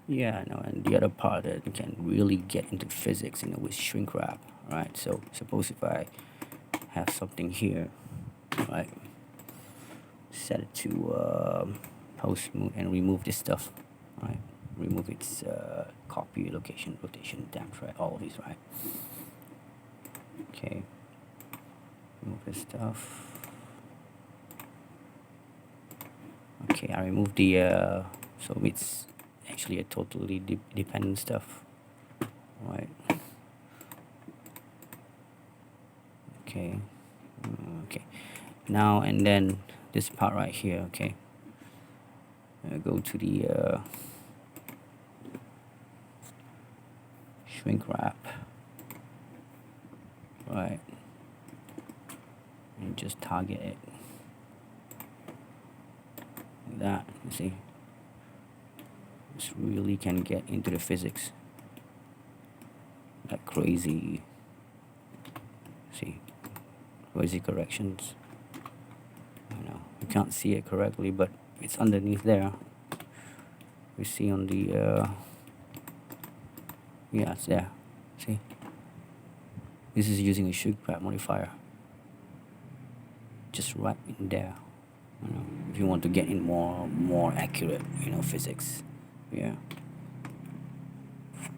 Yeah, no, and the other part that you can really get into physics, with shrink wrap, right? So suppose if I have something here, right, set it to post move and remove this stuff, right? Remove its copy, location, rotation, depth, right? All of these, right? Okay, remove this stuff. Okay, I remove the so it's actually a totally dependent stuff, right? Okay, okay. Now and then this part right here. Okay, go to the shrink wrap, right, and just target it like that. You see, this really can get into the physics like crazy. See, crazy corrections. You can't see it correctly, but it's underneath there. We see on the yeah, it's there. See, this is using a shrinkwrap modifier, just right in there. If you want to get in more accurate, physics. Yeah.